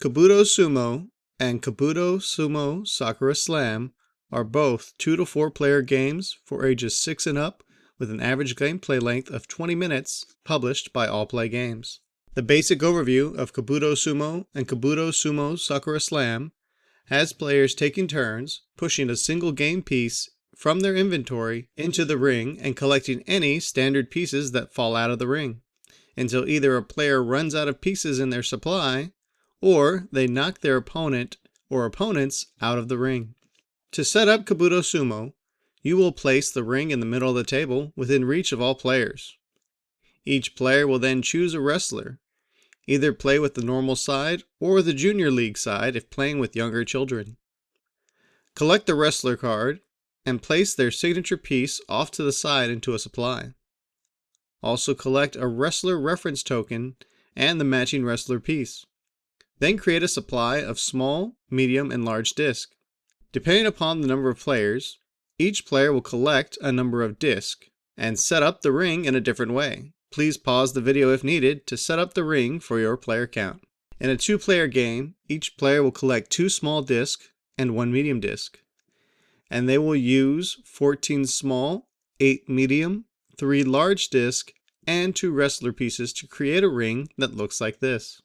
Kabuto Sumo and Kabuto Sumo Sakura Slam are both 2 to 4 player games for ages 6 and up with an average gameplay length of 20 minutes, published by All Play Games. The basic overview of Kabuto Sumo and Kabuto Sumo Sakura Slam has players taking turns pushing a single game piece from their inventory into the ring and collecting any standard pieces that fall out of the ring, until either a player runs out of pieces in their supply, or they knock their opponent or opponents out of the ring. To set up Kabuto Sumo, you will place the ring in the middle of the table within reach of all players. Each player will then choose a wrestler, either play with the normal side or the junior league side if playing with younger children. Collect the wrestler card and place their signature piece off to the side into a supply. Also collect a wrestler reference token and the matching wrestler piece. Then create a supply of small, medium, and large discs. Depending upon the number of players, each player will collect a number of discs and set up the ring in a different way. Please pause the video if needed to set up the ring for your player count. In a 2-player game, each player will collect 2 small discs and 1 medium disc, and they will use 14 small, 8 medium, 3 large discs, and 2 wrestler pieces to create a ring that looks like this.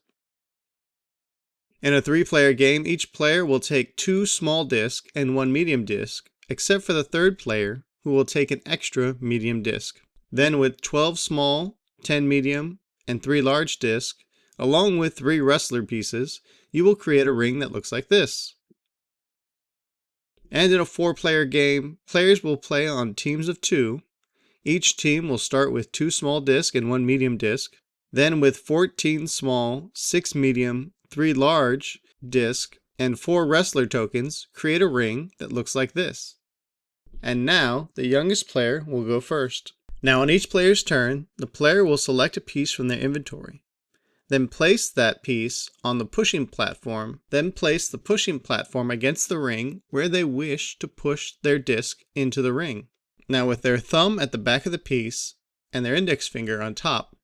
In a 3-player game, each player will take 2 small discs and 1 medium disc, except for the 3rd player, who will take an extra medium disc. Then with 12 small, 10 medium, and 3 large discs, along with 3 wrestler pieces, you will create a ring that looks like this. And in a 4-player game, players will play on teams of 2. Each team will start with 2 small discs and 1 medium disc. Then with 14 small, 6 medium, 3 large disc, and 4 wrestler tokens, create a ring that looks like this. And now, the youngest player will go first. Now on each player's turn, the player will select a piece from their inventory. Then place that piece on the pushing platform. Then place the pushing platform against the ring where they wish to push their disc into the ring. Now with their thumb at the back of the piece and their index finger on top,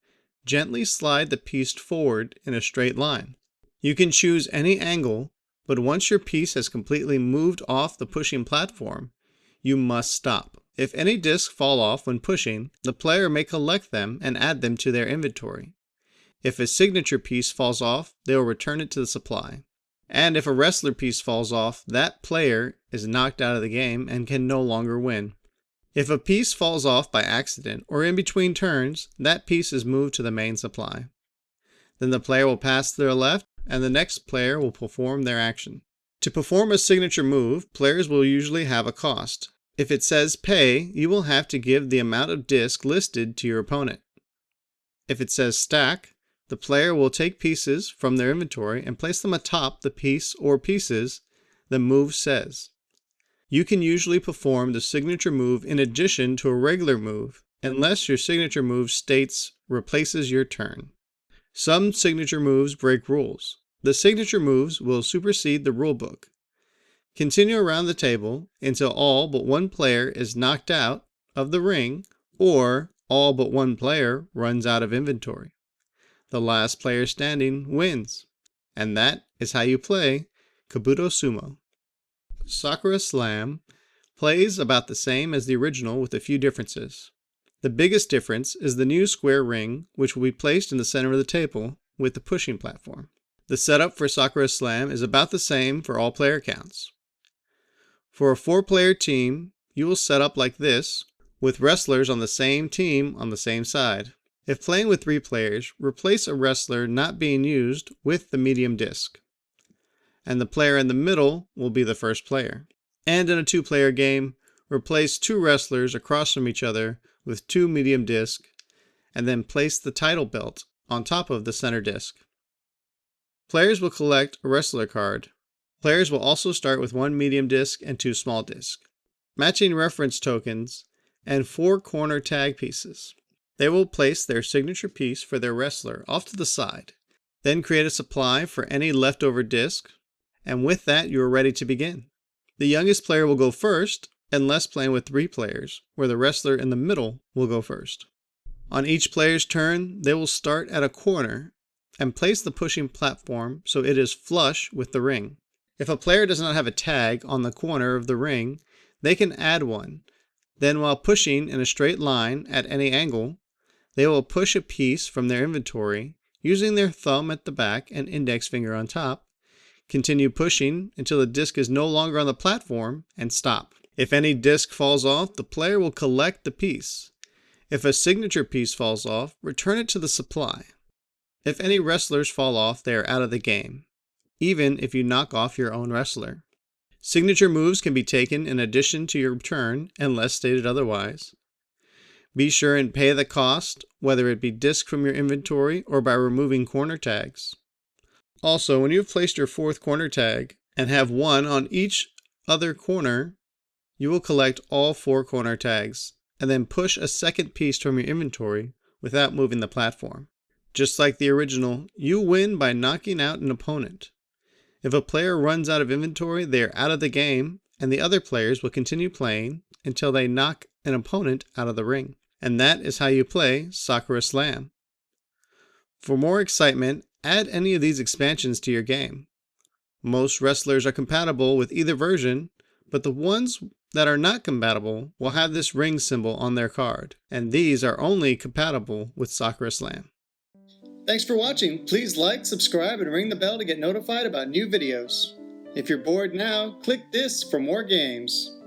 gently slide the piece forward in a straight line. You can choose any angle, but once your piece has completely moved off the pushing platform, you must stop. If any discs fall off when pushing, the player may collect them and add them to their inventory. If a signature piece falls off, they will return it to the supply. And if a wrestler piece falls off, that player is knocked out of the game and can no longer win. If a piece falls off by accident or in between turns, that piece is moved to the main supply. Then the player will pass to their left and the next player will perform their action. To perform a signature move, players will usually have a cost. If it says pay, you will have to give the amount of disc listed to your opponent. If it says stack, the player will take pieces from their inventory and place them atop the piece or pieces the move says. You can usually perform the signature move in addition to a regular move, unless your signature move states replaces your turn. Some signature moves break rules. The signature moves will supersede the rulebook. Continue around the table until all but one player is knocked out of the ring or all but one player runs out of inventory. The last player standing wins. And that is how you play Kabuto Sumo. Sakura Slam plays about the same as the original with a few differences. The biggest difference is the new square ring, which will be placed in the center of the table with the pushing platform. The setup for Sakura Slam is about the same for all player counts. For a 4-player team, you will set up like this, with wrestlers on the same team on the same side. If playing with 3 players, replace a wrestler not being used with the medium disc, and the player in the middle will be the first player. And in a 2-player game, replace 2 wrestlers across from each other with 2 medium disc, and then place the title belt on top of the center disc. Players will collect a wrestler card. Players will also start with 1 medium disc and 2 small disc, matching reference tokens, and 4 corner tag pieces. They will place their signature piece for their wrestler off to the side, then create a supply for any leftover disc, and with that you are ready to begin. The youngest player will go first, unless playing with 3 players, where the wrestler in the middle will go first. On each player's turn, they will start at a corner and place the pushing platform so it is flush with the ring. If a player does not have a tag on the corner of the ring, they can add one. Then while pushing in a straight line at any angle, they will push a piece from their inventory using their thumb at the back and index finger on top. Continue pushing until the disc is no longer on the platform and stop. If any disc falls off, the player will collect the piece. If a signature piece falls off, return it to the supply. If any wrestlers fall off, they are out of the game, even if you knock off your own wrestler. Signature moves can be taken in addition to your turn unless stated otherwise. Be sure and pay the cost, whether it be disc from your inventory or by removing corner tags. Also, when you have placed your 4th corner tag and have one on each other corner, you will collect all 4 corner tags and then push a second piece from your inventory without moving the platform. Just like the original, you win by knocking out an opponent. If a player runs out of inventory, they are out of the game, and the other players will continue playing until they knock an opponent out of the ring. And that is how you play Sakura Slam. For more excitement, add any of these expansions to your game. Most wrestlers are compatible with either version, but the ones that are not compatible will have this ring symbol on their card, and these are only compatible with Sakura Slam. Thanks for watching. Please like, subscribe, and ring the bell to get notified about new videos. If you're bored now, click this for more games.